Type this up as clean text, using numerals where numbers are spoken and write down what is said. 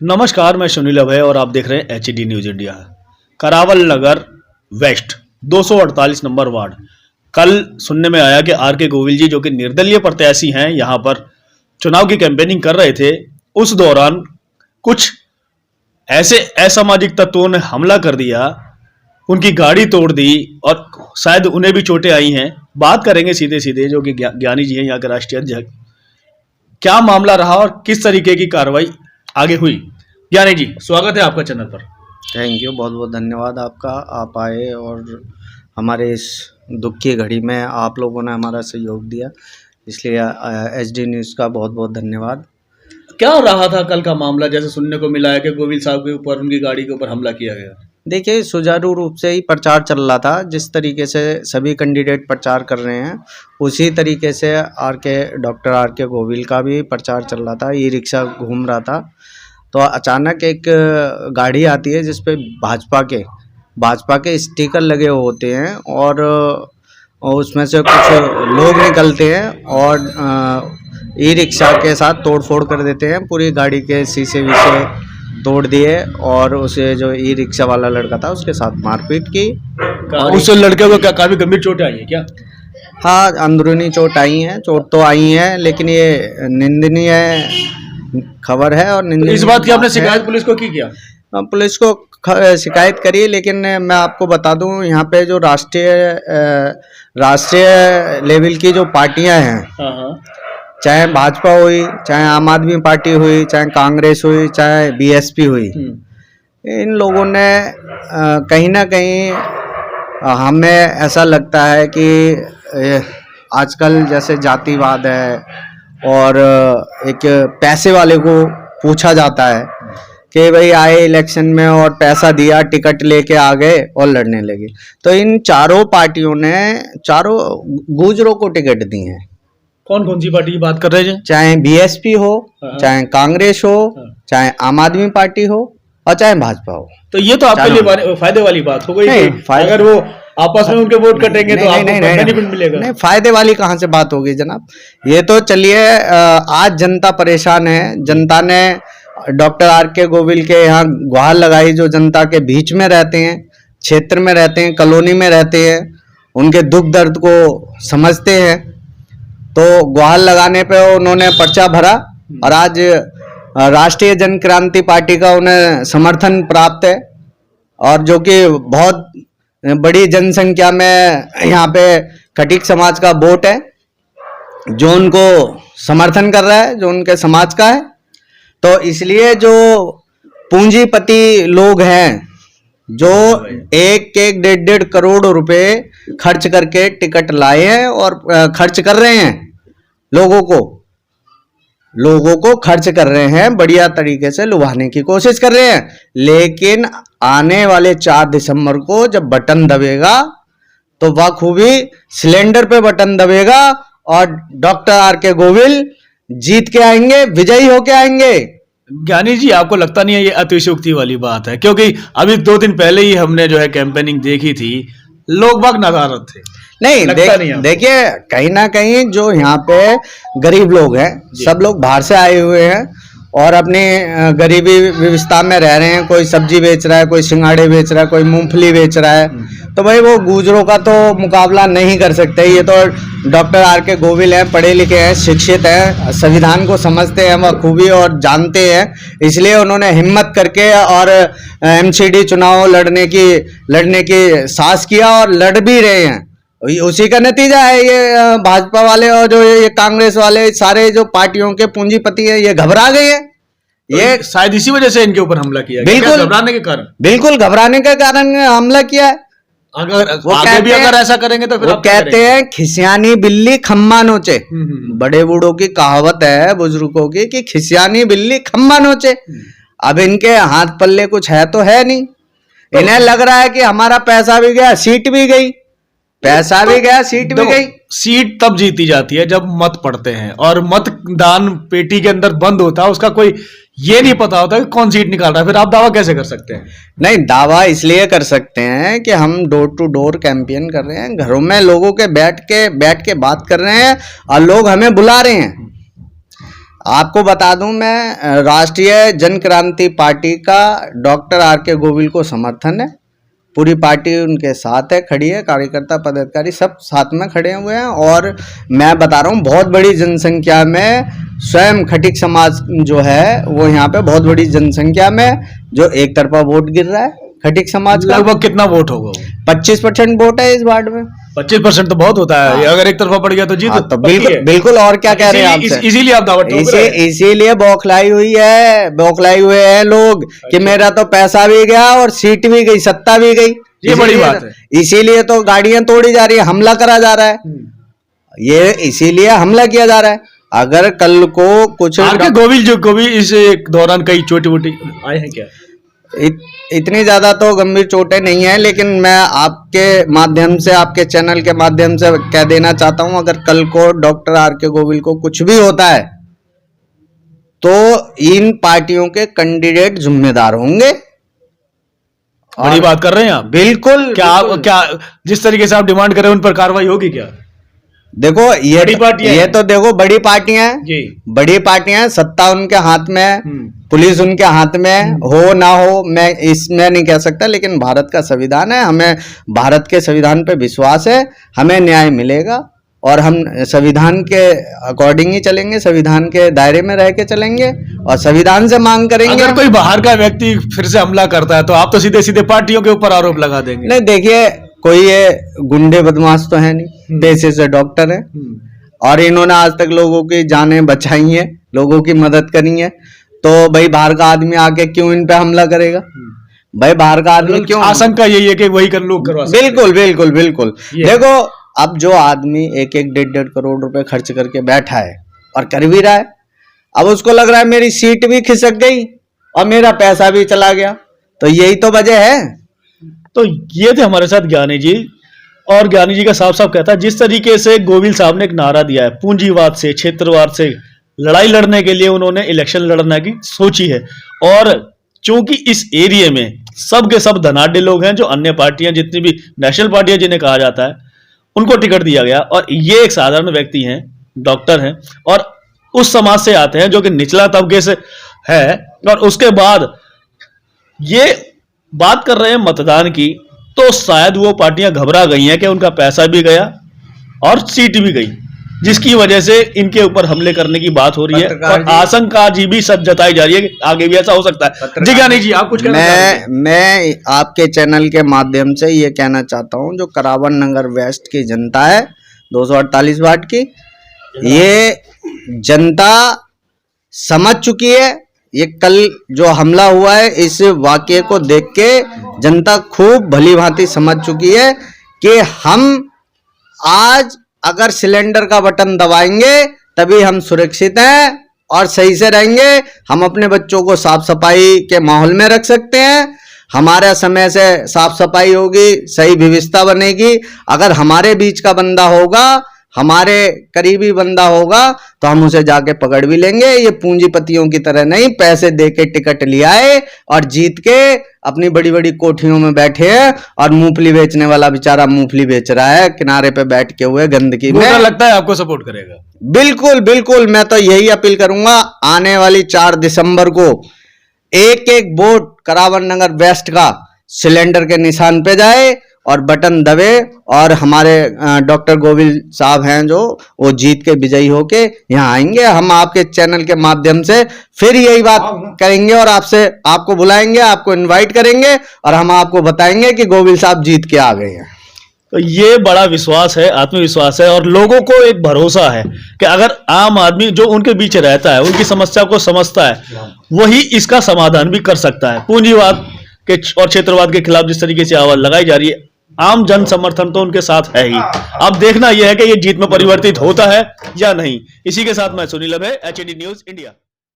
नमस्कार, मैं सुनील अभय और आप देख रहे हैं HD न्यूज इंडिया। करावल नगर वेस्ट 248 नंबर वार्ड। कल सुनने में आया कि आर के गोविल जी जो कि निर्दलीय प्रत्याशी हैं यहां पर चुनाव की कैंपेनिंग कर रहे थे। उस दौरान कुछ ऐसे असामाजिक तत्वों ने हमला कर दिया, उनकी गाड़ी तोड़ दी और शायद उन्हें भी चोटें आई हैं। बात करेंगे सीधे सीधे जो कि ज्ञानी जी हैं यहाँ के राष्ट्रीय अध्यक्ष, क्या मामला रहा और किस तरीके की कार्रवाई आगे हुई। ज्ञानी जी, स्वागत है आपका चैनल पर। थैंक यू, बहुत बहुत धन्यवाद आपका। आप आए और हमारे इस दुख की घड़ी में आप लोगों ने हमारा सहयोग दिया, इसलिए HD न्यूज़ का बहुत बहुत धन्यवाद। क्या रहा था कल का मामला? जैसे सुनने को मिला है कि गोविल साहब के ऊपर, उनकी गाड़ी के ऊपर हमला किया गया। देखिए, सुचारू रूप से ही प्रचार चल रहा था। जिस तरीके से सभी कैंडिडेट प्रचार कर रहे हैं उसी तरीके से डॉक्टर आर के गोविल का भी प्रचार चल रहा था। ई रिक्शा घूम रहा था तो अचानक एक गाड़ी आती है जिस पे भाजपा के स्टिकर लगे होते हैं और उसमें से कुछ लोग निकलते हैं और ई रिक्शा के साथ तोड़फोड़ कर देते हैं। पूरी गाड़ी के शीशे विशे तोड़ दिए और उसे जो ई रिक्शा वाला लड़का था उसके साथ मारपीट की। उस लड़के को क्या काफी गंभीर चोटें आई है क्या? हाँ, अंदरूनी चोट आई है, चोट तो आई है, लेकिन ये निंदनीय खबर है। और तो इस बात की आपने शिकायत पुलिस को की क्या? पुलिस को शिकायत करी, लेकिन मैं आपको बता दूं यहाँ पे जो राष्ट्रीय लेवल की जो पार्टियां हैं, चाहे भाजपा हुई, चाहे आम आदमी पार्टी हुई, चाहे कांग्रेस हुई, चाहे BSP हुई, इन लोगों ने कहीं ना कहीं हमें ऐसा लगता है कि आजकल जैसे जातिवाद है और एक पैसे वाले को पूछा जाता है कि भाई आए इलेक्शन में और पैसा दिया, टिकट लेके आ गए और लड़ने लगे। तो इन चारों पार्टियों ने चारों गुजरों को टिकट दी हैं। कौन कौन सी पार्टी की बात कर रहे हैं? चाहे BSP हो, चाहे कांग्रेस हो, चाहे आम आदमी पार्टी हो और चाहे भाजपा हो। तो ये तो आपके लिए फायदे वाली बात हो गई। अगर वो आपस में उनके वोट कटेंगे तो आपको बेनिफिट मिलेगा। नहीं, फायदे वाली कहाँ से बात होगी जनाब। ये तो चलिए, आज जनता परेशान है। जनता ने डॉक्टर आर के गोविल के यहाँ गुहार लगाई, जो जनता के बीच में रहते हैं, क्षेत्र में रहते हैं, कॉलोनी में रहते हैं, उनके दुख दर्द को समझते हैं। तो गुहार लगाने पे उन्होंने पर्चा भरा और आज राष्ट्रीय जन क्रांति पार्टी का उन्हें समर्थन प्राप्त है और जो कि बहुत बड़ी जनसंख्या में यहाँ पे खटीक समाज का वोट है जो उनको समर्थन कर रहा है, जो उनके समाज का है। तो इसलिए जो पूंजीपति लोग हैं जो 1-1, 1.5 करोड़ रुपए खर्च करके टिकट लाए हैं और खर्च कर रहे हैं, लोगों को खर्च कर रहे हैं, बढ़िया तरीके से लुभाने की कोशिश कर रहे हैं। लेकिन आने वाले 4 दिसंबर को जब बटन दबेगा तो बखूबी सिलेंडर पे बटन दबेगा और डॉक्टर आर के गोविल जीत के आएंगे, विजयी होके आएंगे। ज्ञानी जी, आपको लगता नहीं है ये अतिशयोक्ति वाली बात है? क्योंकि अभी 2 दिन पहले ही हमने जो है कैंपेनिंग देखी थी, लोग बाग नदारद थे। नहीं, देखिए, कहीं ना कहीं जो यहाँ पे गरीब लोग हैं, सब लोग बाहर से आए हुए हैं और अपनी गरीबी व्यवस्था में रह रहे हैं। कोई सब्जी बेच रहा है, कोई सिंगाड़े बेच रहा है, कोई मूंगफली बेच रहा है। तो भाई वो गुजरों का तो मुकाबला नहीं कर सकते। ये तो डॉक्टर आर के गोविल हैं, पढ़े लिखे हैं, शिक्षित हैं, संविधान को समझते हैं बखूबी और जानते हैं। इसलिए उन्होंने हिम्मत करके और MCD चुनाव लड़ने की साहस किया और लड़ भी रहे हैं। उसी का नतीजा है ये भाजपा वाले और जो ये कांग्रेस वाले, सारे जो पार्टियों के पूंजीपति हैं, ये घबरा गए हैं। ये शायद इसी वजह से इनके ऊपर हमला किया। बिल्कुल घबराने के कारण, बिल्कुल घबराने के कारण हमला किया है। अगर ऐसा करेंगे तो फिर वो कहते हैं खिसियानी बिल्ली खम्मा नोचे। बड़े बूढ़ों की कहावत है, बुजुर्गों की, कि खिसियानी बिल्ली खम्मा नोचे। अब इनके हाथ पल्ले कुछ है तो है नहीं। इन्हें लग रहा है कि हमारा पैसा भी गया, सीट भी गई, पैसा भी गया, सीट भी गई। सीट तब जीती जाती है जब मत पड़ते हैं और मतदान पेटी के अंदर बंद होता है, उसका कोई ये नहीं पता होता कि कौन सीट निकाल रहा है। फिर आप दावा कैसे कर सकते हैं? नहीं, दावा इसलिए कर सकते हैं कि हम डोर टू डोर कैंपेन कर रहे हैं, घरों में लोगों के बैठ के बात कर रहे हैं और लोग हमें बुला रहे हैं। आपको बता दूं, मैं राष्ट्रीय जन क्रांति पार्टी का डॉक्टर आर के गोविल को समर्थन है। पूरी पार्टी उनके साथ है, खड़ी है, कार्यकर्ता पदाधिकारी सब साथ में खड़े हुए हैं। और मैं बता रहा हूँ, बहुत बड़ी जनसंख्या में स्वयं खटिक समाज जो है वो यहाँ पे बहुत बड़ी जनसंख्या में जो एक तरफा वोट गिर रहा है खटिक समाज का। लगभग कितना वोट होगा? 25% वोट है इस वार्ड में। 25% तो बहुत होता है। अगर एक तरफा पड़ गया तो जीत। हाँ, तो बिल्कुल बिल्कुल। और क्या कह रहे हैं आपसे? इसीलिए आप दावत ठोक रहे हैं। इसीलिए बौखलाई हुए हैं लोग कि मेरा तो पैसा भी गया और सीट भी गई, सत्ता भी गई। ये बड़ी बात है। इसीलिए तो गाड़ियां तोड़ी जा रही है, हमला करा जा रहा है। ये इसीलिए हमला किया जा रहा है। अगर कल को कुछ आर के गोविल जो को भी इस दौरान कई छोटी मोटी आए हैं क्या? इतनी ज्यादा तो गंभीर चोटें नहीं है, लेकिन मैं आपके माध्यम से, आपके चैनल के माध्यम से कह देना चाहता हूं, अगर कल को डॉक्टर आर के गोविल को कुछ भी होता है तो इन पार्टियों के कैंडिडेट जिम्मेदार होंगे। बड़ी बात कर रहे हैं आप। बिल्कुल। क्या जिस तरीके से आप डिमांड कर रहे हैं उन पर कार्रवाई होगी क्या? देखो ये तो देखो बड़ी पार्टियां हैं जी, बड़ी पार्टियां हैं, सत्ता उनके हाथ में है, पुलिस उनके हाथ में हो ना हो मैं इसमें नहीं कह सकता, लेकिन भारत का संविधान है, हमें भारत के संविधान पे विश्वास है, हमें न्याय मिलेगा और हम संविधान के अकॉर्डिंग ही चलेंगे, संविधान के दायरे में रह के चलेंगे और संविधान से मांग करेंगे। अगर कोई बाहर का व्यक्ति फिर से हमला करता है तो आप तो सीधे सीधे पार्टियों के ऊपर आरोप लगा देंगे। नहीं, देखिए कोई ये गुंडे बदमाश तो है नहीं, पेशे से डॉक्टर है और इन्होंने आज तक लोगों की जानें बचाई हैं, लोगों की मदद करी है। तो भाई बाहर का आदमी आके क्यों इन पे हमला करेगा? भाई बाहर का आदमी क्यों? आशंका यही है कि वही कर लोग करवा सकते हैं। बिल्कुल बिल्कुल बिल्कुल। देखो अब जो आदमी 1-1 करोड़ रुपए खर्च करके बैठा है और कर भी रहा है, अब उसको लग रहा है मेरी सीट भी खिसक गई और मेरा पैसा भी चला गया, तो यही तो वजह है। तो ये थे हमारे साथ ज्ञानी जी, और ज्ञानी जी का साफ साफ कहता है जिस तरीके से गोविल साहब ने एक नारा दिया है, पूंजीवाद से, क्षेत्रवाद से लड़ाई लड़ने के लिए उन्होंने इलेक्शन लड़ने की सोची है। और चूंकि इस एरिया में सब के सब धनाढ्य लोग हैं, जो अन्य पार्टियां जितनी भी नेशनल पार्टियां जिन्हें कहा जाता है, उनको टिकट दिया गया और ये एक साधारण व्यक्ति हैं, डॉक्टर हैं और उस समाज से आते हैं जो कि निचला तबके से है। और उसके बाद ये बात कर रहे हैं मतदान की, तो शायद वो पार्टियां घबरा गई हैं कि उनका पैसा भी गया और सीट भी गई, जिसकी वजह से इनके ऊपर हमले करने की बात हो रही है और आशंका जी भी सच जताई जा रही है कि आगे भी ऐसा हो सकता है। जी ज्ञानी जी, आप कुछ कहना चाहते हैं? मैं आपके चैनल के माध्यम से ये कहना चाहता हूं, जो करावन नगर वेस्ट की जनता है 248 वार्ड की, ये जनता समझ चुकी है। ये कल जो हमला हुआ है, इस वाकये को देख के जनता खूब भली भांति समझ चुकी है कि हम आज अगर सिलेंडर का बटन दबाएंगे तभी हम सुरक्षित हैं और सही से रहेंगे। हम अपने बच्चों को साफ सफाई के माहौल में रख सकते हैं, हमारा समय से साफ सफाई होगी, सही व्यवस्था बनेगी। अगर हमारे बीच का बंदा होगा, हमारे करीबी बंदा होगा, तो हम उसे जाके पकड़ भी लेंगे। ये पूंजीपतियों की तरह नहीं, पैसे दे के टिकट ले आए और जीत के अपनी बड़ी बड़ी कोठियों में बैठे हैं और मूंगफली बेचने वाला बेचारा मूंगफली बेच रहा है किनारे पे बैठ के हुए गंदगी में। लगता है आपको सपोर्ट करेगा? बिल्कुल बिल्कुल। मैं तो यही अपील करूंगा, आने वाली 4 दिसंबर को एक एक वोट करावन नगर वेस्ट का सिलेंडर के निशान पे जाए और बटन दबे और हमारे डॉक्टर गोविल साहब हैं जो वो जीत के विजयी होके यहाँ आएंगे। हम आपके चैनल के माध्यम से फिर यही बात करेंगे और आपको बुलाएंगे, आपको इनवाइट करेंगे और हम आपको बताएंगे कि गोविल साहब जीत के आ गए हैं। तो ये बड़ा विश्वास है, आत्मविश्वास है और लोगों को एक भरोसा है कि अगर आम आदमी जो उनके बीच रहता है, उनकी समस्या को समझता है, वही इसका समाधान भी कर सकता है। पूंजीवाद के और क्षेत्रवाद के खिलाफ जिस तरीके से आवाज लगाई जा रही है, आम जन समर्थन तो उनके साथ है ही। अब देखना यह है कि ये जीत में परिवर्तित होता है या नहीं। इसी के साथ मैं सुनील अभय, एचडी न्यूज इंडिया।